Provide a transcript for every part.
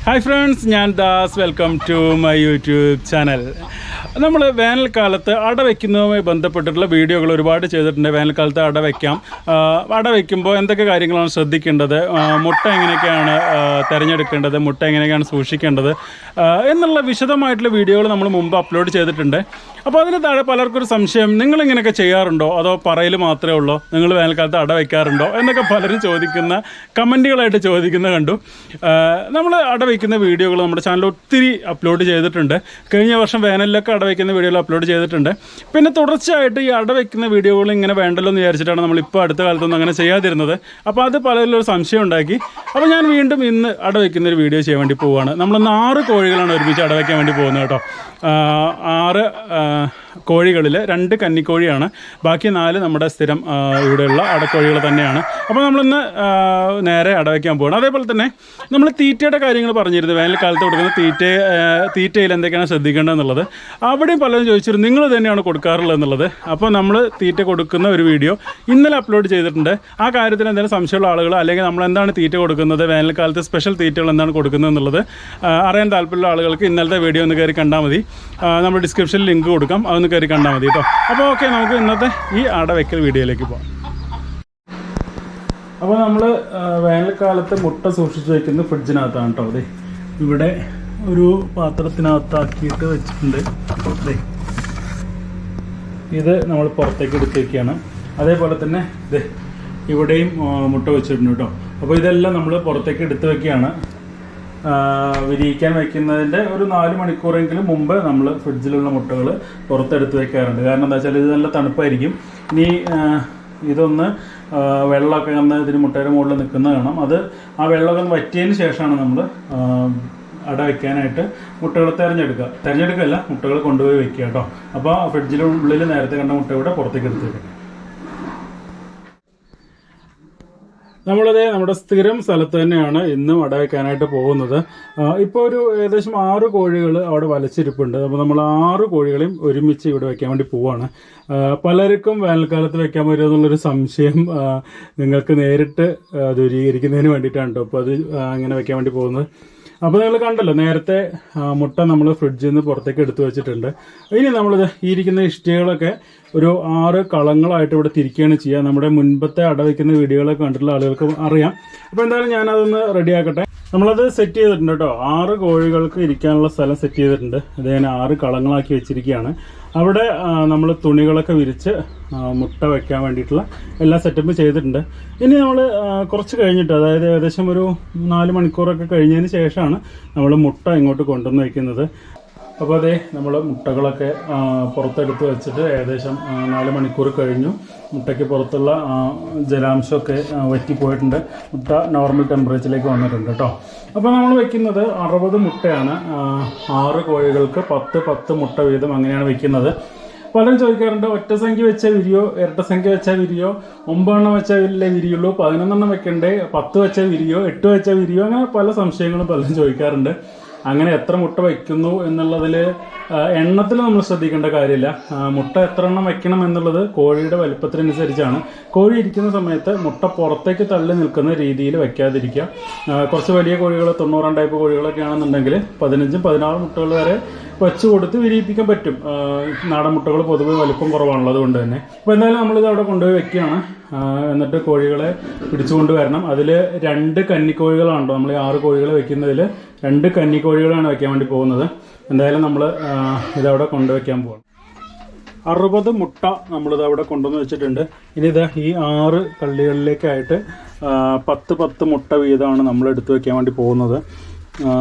Hi friends, ഞാൻ Das. Welcome to my YouTube channel. നമ്മൾ വേനൽക്കാലത്ത് അട വയ്ക്കുന്നതുമായി ബന്ധപ്പെട്ടിട്ടുള്ള വീഡിയോകൾ ഒരുപാട് ചെയ്തിട്ടുണ്ട്. വേനൽക്കാലത്ത് അട വയ്ക്കാം, അട വയ്ക്കുമ്പോൾ എന്തൊക്കെ കാര്യങ്ങളാണ് ശ്രദ്ധിക്കേണ്ടത്, മുട്ട എങ്ങനെയൊക്കെയാണ് തിരഞ്ഞെടുക്കേണ്ടത്, മുട്ട എങ്ങനെയൊക്കെയാണ് സൂക്ഷിക്കേണ്ടത് എന്നുള്ള വിശദമായിട്ടുള്ള വീഡിയോകൾ നമ്മൾ മുമ്പ് അപ്ലോഡ് ചെയ്തിട്ടുണ്ട്. അപ്പോൾ അതിന് താഴെ പലർക്കൊരു സംശയം, നിങ്ങളിങ്ങനെയൊക്കെ ചെയ്യാറുണ്ടോ അതോ പറയൽ മാത്രമേ ഉള്ളൂ, നിങ്ങൾ വേനൽക്കാലത്ത് അട വയ്ക്കാറുണ്ടോ എന്നൊക്കെ പലരും ചോദിക്കുന്ന കമൻറ്റുകളായിട്ട് ചോദിക്കുന്നത് കണ്ടു. നമ്മൾ അട വയ്ക്കുന്ന വീഡിയോകൾ നമ്മുടെ ചാനലിൽ ഒത്തിരി അപ്ലോഡ് ചെയ്തിട്ടുണ്ട്. കഴിഞ്ഞ വർഷം വേനലിലൊക്കെ അട വയ്ക്കുന്ന വീഡിയോകൾ അപ്ലോഡ് ചെയ്തിട്ടുണ്ട്. പിന്നെ തുടർച്ചയായിട്ട് ഈ അട വയ്ക്കുന്ന വീഡിയോകൾ ഇങ്ങനെ വേണ്ടല്ലോ എന്ന് വിചാരിച്ചിട്ടാണ് നമ്മളിപ്പോൾ അടുത്ത കാലത്തൊന്നും അങ്ങനെ ചെയ്യാതിരുന്നത്. അപ്പോൾ അത് പലരിലും ഒരു സംശയം ഉണ്ടാക്കി. അപ്പോൾ ഞാൻ വീണ്ടും ഇന്ന് അട വയ്ക്കുന്നൊരു വീഡിയോ ചെയ്യാൻ വേണ്ടി പോവുകയാണ്. നമ്മളിന്ന് 6 കോഴികളാണ് ഒരുമിച്ച് അട വയ്ക്കാൻ വേണ്ടി പോകുന്നത് കേട്ടോ. 6 കോഴികളിൽ 2 കന്നിക്കോഴിയാണ്, ബാക്കി 4 നമ്മുടെ സ്ഥിരം ഇവിടെയുള്ള അടക്കോഴികൾ തന്നെയാണ്. അപ്പോൾ നമ്മളിന്ന് നേരെ അട വയ്ക്കാൻ പോകണം. അതേപോലെ തന്നെ നമ്മൾ തീറ്റയുടെ കാര്യങ്ങൾ പറഞ്ഞിരുന്നു, വേനൽക്കാലത്ത് കൊടുക്കുന്ന തീറ്റയിൽ എന്തൊക്കെയാണ് ശ്രദ്ധിക്കേണ്ടതെന്നുള്ളത്. അവിടെയും പലരും ചോദിച്ചിരുന്നു, നിങ്ങൾ തന്നെയാണ് കൊടുക്കാറുള്ളത് എന്നുള്ളത്. അപ്പോൾ നമ്മൾ തീറ്റ കൊടുക്കുന്ന ഒരു വീഡിയോ ഇന്നലെ അപ്ലോഡ് ചെയ്തിട്ടുണ്ട്. ആ കാര്യത്തിൽ എന്തെങ്കിലും സംശയമുള്ള ആളുകൾ, അല്ലെങ്കിൽ നമ്മൾ എന്താണ് തീറ്റ കൊടുക്കുന്നത്, വേനൽക്കാലത്ത് സ്പെഷ്യൽ തീറ്റകൾ എന്താണ് കൊടുക്കുന്നത് എന്നുള്ളത് അറിയാൻ താല്പര്യമുള്ള ആളുകൾക്ക് ഇന്നലത്തെ വീഡിയോ ഒന്ന് കയറി കണ്ടാൽ മതി. നമ്മൾ ഡിസ്ക്രിപ്ഷനിൽ ലിങ്ക് കൊടുക്കാം, അതൊന്ന് കയറി കണ്ടാൽ മതി കേട്ടോ. അപ്പോൾ ഓക്കെ, നമുക്ക് ഇന്നത്തെ ഈ അട വയ്ക്കൽ വീഡിയോയിലേക്ക് പോകാം. അപ്പോൾ നമ്മൾ വേനൽക്കാലത്ത് മുട്ട സൂക്ഷിച്ച് വയ്ക്കുന്നത് ഫ്രിഡ്ജിനകത്താണ് കേട്ടോ. അതെ, ഇവിടെ ഒരു പാത്രത്തിനകത്താക്കിയിട്ട് വെച്ചിട്ടുണ്ട്. അതെ, ഇത് നമ്മൾ പുറത്തേക്ക് എടുത്ത് വയ്ക്കുകയാണ്. അതേപോലെ തന്നെ ഇത് ഇവിടെയും മുട്ട വെച്ചിട്ടുണ്ട് കേട്ടോ. അപ്പോൾ ഇതെല്ലാം നമ്മൾ പുറത്തേക്ക് എടുത്ത് വയ്ക്കുകയാണ്. വിരിയിക്കാൻ വയ്ക്കുന്നതിൻ്റെ ഒരു 4 മണിക്കൂറെങ്കിലും മുമ്പ് നമ്മൾ ഫ്രിഡ്ജിലുള്ള മുട്ടകൾ പുറത്തെടുത്ത് വയ്ക്കാറുണ്ട്. കാരണം എന്താ വെച്ചാൽ ഇത് നല്ല തണുപ്പായിരിക്കും. ഇനി ഇതൊന്ന് വെള്ളമൊക്കെ ഒന്ന് ഇതിന് മുട്ടയുടെ മുകളിൽ നിൽക്കുന്നത് കാണാം. അത് ആ വെള്ളമൊക്കെ ഒന്ന് വറ്റിയതിന് ശേഷമാണ് നമ്മൾ അട വയ്ക്കാനായിട്ട് മുട്ടകൾ തിരഞ്ഞെടുക്കല്ല, മുട്ടകൾ കൊണ്ടുപോയി വയ്ക്കുക കേട്ടോ. അപ്പോൾ ഫ്രിഡ്ജിനുള്ളിൽ നേരത്തെ കണ്ട മുട്ട ഇവിടെ പുറത്തേക്ക് എടുത്ത് വയ്ക്കുക. നമ്മളത് നമ്മുടെ സ്ഥിരം സ്ഥലത്ത് തന്നെയാണ് ഇന്നും അട വയ്ക്കാനായിട്ട് പോകുന്നത്. ഇപ്പോൾ ഒരു ഏകദേശം 6 കോഴികൾ അവിടെ വലച്ചിരിപ്പുണ്ട്. അപ്പോൾ നമ്മൾ 6 കോഴികളെയും ഒരുമിച്ച് ഇവിടെ വയ്ക്കാൻ വേണ്ടി പോവുകയാണ്. പലർക്കും വേനൽക്കാലത്ത് വയ്ക്കാൻ പറ്റുമോ എന്നുള്ളൊരു സംശയം നിങ്ങൾക്ക് നേരിട്ട് ദൂരീകരിക്കുന്നതിന് വേണ്ടിയിട്ടാണ് കേട്ടോ അപ്പോൾ അത് അങ്ങനെ വയ്ക്കാൻ വേണ്ടി പോകുന്നത്. അപ്പോൾ നിങ്ങൾ കണ്ടല്ലോ, നേരത്തെ മുട്ട നമ്മൾ ഫ്രിഡ്ജിൽ നിന്ന് പുറത്തേക്ക് എടുത്തു വെച്ചിട്ടുണ്ട്. ഇനി നമ്മളിത് ഈ ഇരിക്കുന്ന ഇഷ്ടികളൊക്കെ ഒരു 6 കളങ്ങളായിട്ട് ഇവിടെ തിരിക്കുകയാണ് ചെയ്യുക. നമ്മുടെ മുൻപത്തെ അട വയ്ക്കുന്ന വീഡിയോകളൊക്കെ കണ്ടിട്ടുള്ള ആളുകൾക്ക് അറിയാം. അപ്പോൾ എന്തായാലും ഞാനതൊന്ന് റെഡിയാക്കട്ടെ. നമ്മളത് സെറ്റ് ചെയ്തിട്ടുണ്ട് കേട്ടോ. 6 കോഴികൾക്ക് ഇരിക്കാനുള്ള സ്ഥലം സെറ്റ് ചെയ്തിട്ടുണ്ട്. ഇത് ഞാൻ 6 കളങ്ങളാക്കി വെച്ചിരിക്കുകയാണ്. അവിടെ നമ്മൾ തുണികളൊക്കെ വിരിച്ച് മുട്ട വയ്ക്കാൻ വേണ്ടിയിട്ടുള്ള എല്ലാ സെറ്റപ്പും ചെയ്തിട്ടുണ്ട്. ഇനി നമ്മൾ കുറച്ച് കഴിഞ്ഞിട്ട്, അതായത് ഏകദേശം ഒരു 4 മണിക്കൂറൊക്കെ കഴിഞ്ഞതിന് ശേഷമാണ് നമ്മൾ മുട്ട ഇങ്ങോട്ട് കൊണ്ടുവന്ന് വയ്ക്കുന്നത്. അപ്പോൾ അതേ നമ്മൾ മുട്ടകളൊക്കെ പുറത്തെടുത്ത് വെച്ചിട്ട് ഏകദേശം 4 മണിക്കൂർ കഴിഞ്ഞു. മുട്ടയ്ക്ക് പുറത്തുള്ള ജലാംശമൊക്കെ വറ്റിപ്പോയിട്ടുണ്ട്. മുട്ട നോർമൽ ടെമ്പറേച്ചറിലേക്ക് വന്നിട്ടുണ്ട് കേട്ടോ. അപ്പോൾ നമ്മൾ വയ്ക്കുന്നത് 60 മുട്ടയാണ്. 6 കോഴികൾക്ക് 10 മുട്ട വീതം അങ്ങനെയാണ് വയ്ക്കുന്നത്. പലരും ചോദിക്കാറുണ്ട്, ഒറ്റ സംഖ്യ വെച്ചാൽ വിരിയോ, ഇരട്ട സംഖ്യ വെച്ചാൽ വിരിയോ, 9 എണ്ണം വെച്ചാൽ വിരിയുള്ളൂ, 11 എണ്ണം വെക്കണ്ടേ, 10 വെച്ചാൽ വിരിയോ, 8 വെച്ചാൽ വിരിയോ, അങ്ങനെ പല സംശയങ്ങളും പലരും ചോദിക്കാറുണ്ട്. അങ്ങനെ എത്ര മുട്ട വയ്ക്കുന്നു എന്നുള്ളതിൽ എണ്ണത്തിൽ നമ്മൾ ശ്രദ്ധിക്കേണ്ട കാര്യമില്ല. മുട്ട എത്ര എണ്ണം വയ്ക്കണം എന്നുള്ളത് കോഴിയുടെ വലുപ്പത്തിനനുസരിച്ചാണ്. കോഴി ഇരിക്കുന്ന സമയത്ത് മുട്ട പുറത്തേക്ക് തള്ളി നിൽക്കുന്ന രീതിയിൽ വയ്ക്കാതിരിക്കുക. കുറച്ച് വലിയ കോഴികൾ, 90 ടൈപ്പ് കോഴികളൊക്കെ ആണെന്നുണ്ടെങ്കിൽ 15-16 മുട്ടകൾ വരെ വെച്ച് കൊടുത്ത് വിരിയിപ്പിക്കാൻ പറ്റും. നാടൻ മുട്ടകൾ പൊതുവെ വലിപ്പം കുറവാണല്ലോ, അതുകൊണ്ട് തന്നെ. അപ്പോൾ എന്തായാലും നമ്മളിത് അവിടെ കൊണ്ടുപോയി വെക്കുകയാണ്. എന്നിട്ട് കോഴികളെ പിടിച്ചുകൊണ്ട് വരണം. അതിൽ 2 കന്നിക്കോഴികളാണല്ലോ നമ്മൾ 6 കോഴികൾ വെക്കുന്നതിൽ 2 കന്നിക്കോഴികളാണ് വയ്ക്കാൻ വേണ്ടി പോകുന്നത്. എന്തായാലും നമ്മൾ ഇതവിടെ കൊണ്ടുവയ്ക്കാൻ പോകണം. 60 മുട്ട നമ്മളിത് അവിടെ കൊണ്ടുവന്ന് വെച്ചിട്ടുണ്ട്. ഇനി ഇത് ഈ 6 കള്ളികളിലേക്കായിട്ട് 10 മുട്ട വീതമാണ് നമ്മൾ എടുത്തു വയ്ക്കാൻ വേണ്ടി പോകുന്നത്.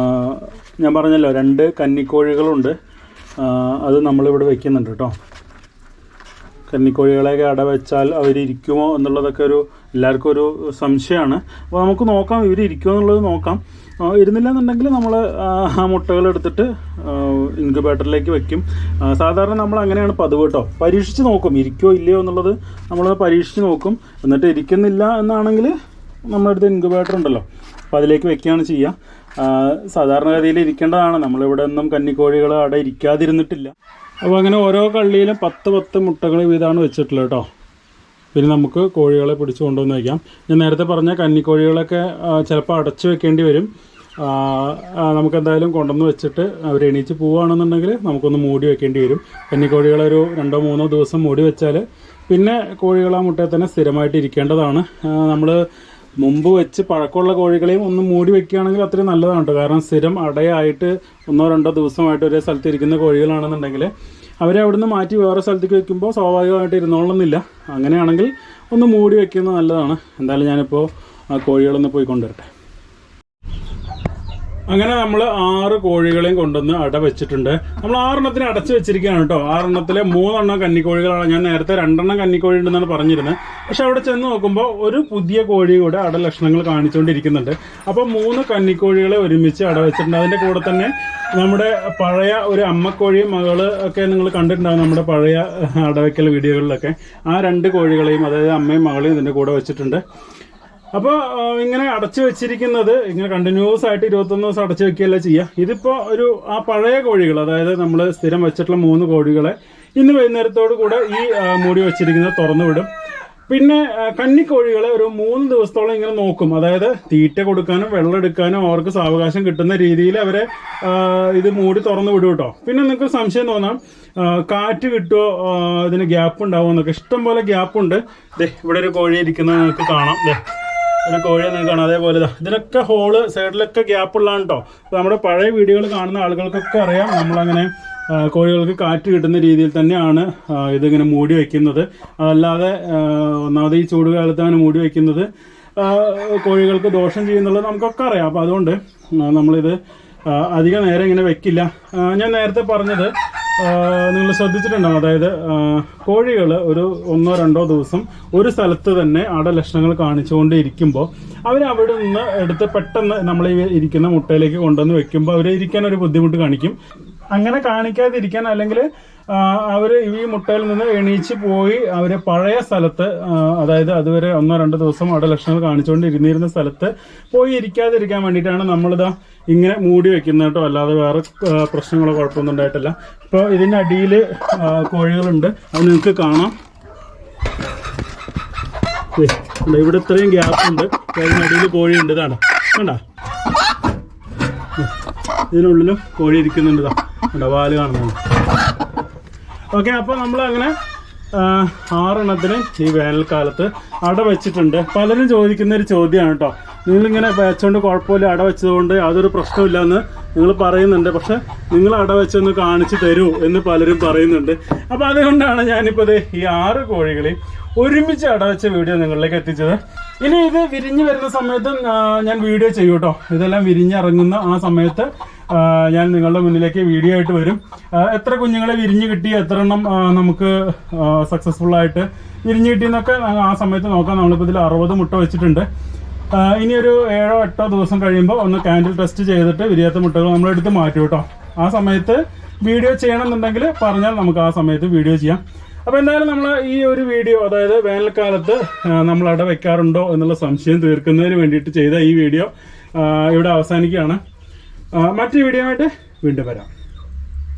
ഞാൻ പറഞ്ഞല്ലോ, 2 കന്നിക്കോഴികളുണ്ട്. അത് നമ്മളിവിടെ വയ്ക്കുന്നുണ്ട് കേട്ടോ. കന്നിക്കോഴികളെയൊക്കെ അട വെച്ചാൽ അവരിയ്ക്കുമോ എന്നുള്ളതൊക്കെ എല്ലാവർക്കും ഒരു സംശയമാണ്. അപ്പോൾ നമുക്ക് നോക്കാം, ഇവരിയ്ക്കുമോ എന്നുള്ളത് നോക്കാം. ഇരുന്നില്ല എന്നുണ്ടെങ്കിൽ നമ്മൾ ആ മുട്ടകൾ എടുത്തിട്ട് ഇൻക്യുബേറ്ററിലേക്ക് വെക്കും. സാധാരണ നമ്മൾ അങ്ങനെയാണ് പതിവ് കേട്ടോ. പരീക്ഷിച്ച് നോക്കും, ഇരിക്കുമോ ഇല്ലയോ എന്നുള്ളത് നമ്മൾ പരീക്ഷിച്ച് നോക്കും. എന്നിട്ട് ഇരിക്കുന്നില്ല എന്നാണെങ്കിൽ നമ്മളെടുത്ത് ഇൻക്യുബേറ്റർ ഉണ്ടല്ലോ, അപ്പോൾ അതിലേക്ക് വെക്കുകയാണ് ചെയ്യുക. സാധാരണഗതിയിൽ ഇരിക്കേണ്ടതാണ്. നമ്മളിവിടെ ഒന്നും കന്നിക്കോഴികൾ അവിടെ ഇരിക്കാതിരുന്നിട്ടില്ല. അപ്പോൾ അങ്ങനെ ഓരോ കള്ളിയിലും 10 മുട്ടകൾ വീതമാണ് വെച്ചിട്ടുള്ളത് കേട്ടോ. പിന്നെ നമുക്ക് കോഴികളെ പിടിച്ച് കൊണ്ടുവന്ന് വയ്ക്കാം. ഞാൻ നേരത്തെ പറഞ്ഞ കന്നിക്കോഴികളൊക്കെ ചിലപ്പോൾ അടച്ചു വെക്കേണ്ടി വരും. നമുക്കെന്തായാലും കൊണ്ടുവന്ന് വെച്ചിട്ട് അവർ എണീച്ച് പോവുകയാണെന്നുണ്ടെങ്കിൽ നമുക്കൊന്ന് മൂടി വെക്കേണ്ടി വരും. കന്നിക്കോഴികളൊരു 2-3 ദിവസം മൂടി വെച്ചാൽ പിന്നെ കോഴികൾ ആ മുട്ടയിൽ തന്നെ സ്ഥിരമായിട്ട് ഇരിക്കേണ്ടതാണ്. നമ്മൾ മുമ്പ് വെച്ച് പഴക്കമുള്ള കോഴികളെയും ഒന്ന് മൂടി വെക്കുകയാണെങ്കിൽ അത്രയും നല്ലതാണ് കേട്ടോ. കാരണം സ്ഥിരം അടയായിട്ട് 1-2 ദിവസമായിട്ട് ഒരേ സ്ഥലത്ത് ഇരിക്കുന്ന കോഴികളാണെന്നുണ്ടെങ്കിൽ അവരെ അവിടുന്ന് മാറ്റി വേറെ സ്ഥലത്തേക്ക് വെക്കുമ്പോൾ സ്വാഭാവികമായിട്ട് ഇരുന്നോളണമെന്നില്ല. അങ്ങനെയാണെങ്കിൽ ഒന്ന് മൂടി വെക്കുന്നത് നല്ലതാണ്. എന്തായാലും ഞാനിപ്പോൾ ആ കോഴികളൊന്ന് പോയി കൊണ്ടുവരട്ടെ. അങ്ങനെ നമ്മൾ 6 കോഴികളെയും കൊണ്ടുവന്ന് അട വെച്ചിട്ടുണ്ട്. നമ്മൾ 6 അടച്ചു വെച്ചിരിക്കുകയാണ് കേട്ടോ. 6 3 കന്നിക്കോഴികളാണ്. ഞാൻ നേരത്തെ 2 കന്നിക്കോഴി ഉണ്ടെന്നാണ് പറഞ്ഞിരുന്നത്. പക്ഷെ അവിടെ ചെന്ന് നോക്കുമ്പോൾ ഒരു പുതിയ കോഴി കൂടെ അട ലക്ഷണങ്ങൾ കാണിച്ചുകൊണ്ടിരിക്കുന്നുണ്ട്. അപ്പോൾ 3 കന്നിക്കോഴികളെ ഒരുമിച്ച് അട വെച്ചിട്ടുണ്ട്. അതിൻ്റെ കൂടെ തന്നെ നമ്മുടെ പഴയ ഒരു അമ്മക്കോഴിയും മകള് ഒക്കെ നിങ്ങൾ കണ്ടിട്ടുണ്ടാകും നമ്മുടെ പഴയ അടവയ്ക്കൽ വീഡിയോകളിലൊക്കെ. ആ 2 കോഴികളെയും, അതായത് അമ്മയും മകളെയും ഇതിൻ്റെ കൂടെ വെച്ചിട്ടുണ്ട്. അപ്പോൾ ഇങ്ങനെ അടച്ചു വെച്ചിരിക്കുന്നത് ഇങ്ങനെ കണ്ടിന്യൂസ് ആയിട്ട് 21 ദിവസം അടച്ചു വെക്കുകയല്ല ചെയ്യുക. ഇതിപ്പോൾ ആ പഴയ കോഴികൾ, അതായത് നമ്മൾ സ്ഥിരം വെച്ചിട്ടുള്ള 3 കോഴികളെ ഇന്ന് വൈകുന്നേരത്തോടു കൂടെ ഈ മൂടി വെച്ചിരിക്കുന്നത് തുറന്നു വിടും. പിന്നെ കന്നിക്കോഴികളെ ഒരു 3 ദിവസത്തോളം ഇങ്ങനെ നോക്കും. അതായത് തീറ്റ കൊടുക്കാനും വെള്ളം എടുക്കാനും അവർക്ക് സാവകാശം കിട്ടുന്ന രീതിയിൽ അവരെ ഇത് മൂടി തുറന്നു വിടും കേട്ടോ. പിന്നെ നിങ്ങൾക്ക് സംശയം തോന്നാം, കാറ്റ് കിട്ടുമോ, ഇതിന് ഗ്യാപ്പ് ഉണ്ടാവുമോ എന്നൊക്കെ. ഇഷ്ടം പോലെ ഗ്യാപ്പുണ്ട്. ഇവിടെ ഒരു കോഴി ഇരിക്കുന്നത് നിങ്ങൾക്ക് കാണാം. ഒരു കോഴിയെ നിങ്ങൾക്ക് കാണാം. അതേപോലെ ഇതിനൊക്കെ ഹോള് സൈഡിലൊക്കെ ഗ്യാപ്പുള്ളതാണ് കേട്ടോ. നമ്മുടെ പഴയ വീഡിയോകൾ കാണുന്ന ആളുകൾക്കൊക്കെ അറിയാം, നമ്മളങ്ങനെ കോഴികൾക്ക് കാറ്റ് കിട്ടുന്ന രീതിയിൽ തന്നെയാണ് ഇതിങ്ങനെ മൂടി വയ്ക്കുന്നത്. അല്ലാതെ ഒന്നാമത് ഈ ചൂട് കാലത്താണ് മൂടി വയ്ക്കുന്നത് കോഴികൾക്ക് ദോഷം ചെയ്യുന്നുള്ളത് നമുക്കൊക്കെ അറിയാം. അപ്പോൾ അതുകൊണ്ട് നമ്മളിത് അധിക നേരം ഇങ്ങനെ വെക്കില്ല. ഞാൻ നേരത്തെ പറഞ്ഞത് നിങ്ങൾ ശ്രദ്ധിച്ചിട്ടുണ്ടാവും. അതായത് കോഴികൾ ഒരു 1-2 ദിവസം ഒരു സ്ഥലത്ത് തന്നെ അടലക്ഷണങ്ങൾ കാണിച്ചുകൊണ്ട് ഇരിക്കുമ്പോൾ അവരവിടെ നിന്ന് എടുത്ത് പെട്ടെന്ന് നമ്മൾ ഇരിക്കുന്ന മുട്ടയിലേക്ക് കൊണ്ടുവന്ന് വെക്കുമ്പോൾ അവർ ഇരിക്കാൻ ഒരു ബുദ്ധിമുട്ട് കാണിക്കും. അങ്ങനെ കാണിക്കാതിരിക്കാൻ, അല്ലെങ്കിൽ അവർ ഈ മുട്ടയിൽ നിന്ന് എണീച്ച് പോയി അവർ പഴയ സ്ഥലത്ത്, അതായത് അതുവരെ 1-2 ദിവസം അടലക്ഷണങ്ങൾ കാണിച്ചുകൊണ്ട് ഇരുന്നിരുന്ന സ്ഥലത്ത് പോയി ഇരിക്കാതിരിക്കാൻ വേണ്ടിയിട്ടാണ് നമ്മളിതാ ഇങ്ങനെ മൂടി വെക്കുന്നത് കേട്ടോ. അല്ലാതെ വേറെ പ്രശ്നങ്ങളോ കുഴപ്പമൊന്നും ഉണ്ടായിട്ടില്ല. ഇപ്പോൾ ഇതിൻ്റെ അടിയിൽ കോഴികളുണ്ട്, അത് നിങ്ങൾക്ക് കാണാം. ഇവിടെ ഇത്രയും ഗ്യാപ്പുണ്ട്. അതിനടിയിൽ കോഴിയുണ്ട്. ഇതാണ് കണ്ടോ, ഇതിനുള്ളിലും കോഴി ഇരിക്കുന്നുണ്ട്. കണ്ടോ, വാല് കാണുന്നുണ്ട്. ഓക്കെ, അപ്പോൾ നമ്മളങ്ങനെ 6 ഈ വേനൽക്കാലത്ത് അട വെച്ചിട്ടുണ്ട്. പലരും ചോദിക്കുന്ന ഒരു ചോദ്യമാണ് കേട്ടോ, നിങ്ങളിങ്ങനെ വെച്ചോണ്ട് കുഴപ്പമില്ല, അട വെച്ചതുകൊണ്ട് യാതൊരു പ്രശ്നമില്ലെന്ന് നിങ്ങൾ പറയുന്നുണ്ട്. പക്ഷെ നിങ്ങൾ അട വെച്ചൊന്ന് കാണിച്ചു തരൂ എന്ന് പലരും പറയുന്നുണ്ട്. അപ്പോൾ അതുകൊണ്ടാണ് ഞാനിപ്പോൾ ഈ 6 കോഴികളെയും ഒരുമിച്ച് അടവെച്ച വീഡിയോ നിങ്ങളിലേക്ക് എത്തിച്ചത്. ഇനി ഇത് വിരിഞ്ഞ് വരുന്ന സമയത്ത് ഞാൻ വീഡിയോ ചെയ്യും കേട്ടോ. ഇതെല്ലാം വിരിഞ്ഞിറങ്ങുന്ന ആ സമയത്ത് ഞാൻ നിങ്ങളുടെ മുന്നിലേക്ക് വീഡിയോ ആയിട്ട് വരും. എത്ര കുഞ്ഞുങ്ങളെ വിരിഞ്ഞ് കിട്ടി, എത്ര എണ്ണം നമുക്ക് സക്സസ്ഫുൾ ആയിട്ട് വിരിഞ്ഞ് കിട്ടിയെന്നൊക്കെ ആ സമയത്ത് നോക്കാം. നമ്മളിപ്പോൾ ഇതിൽ 60 മുട്ട വെച്ചിട്ടുണ്ട്. ഇനി ഒരു 7-8 ദിവസം കഴിയുമ്പോൾ ഒന്ന് കാൻഡിൽ ടെസ്റ്റ് ചെയ്തിട്ട് വിരിയാത്ത മുട്ടകൾ നമ്മൾ എടുത്ത് മാറ്റും കേട്ടോ. ആ സമയത്ത് വീഡിയോ ചെയ്യണമെന്നുണ്ടെങ്കിൽ പറഞ്ഞാൽ നമുക്ക് ആ സമയത്ത് വീഡിയോ ചെയ്യാം. അപ്പോൾ എന്തായാലും നമ്മൾ ഈ ഒരു വീഡിയോ, അതായത് വേനൽക്കാലത്ത് നമ്മൾ അട വെക്കാറുണ്ടോ എന്നുള്ള സംശയം തീർക്കുന്നതിന് വേണ്ടിയിട്ട് ചെയ്ത ഈ വീഡിയോ ഇവിടെ അവസാനിക്കുകയാണ്. മറ്റു വീഡിയോ ആയിട്ട് വീണ്ടും വരാം.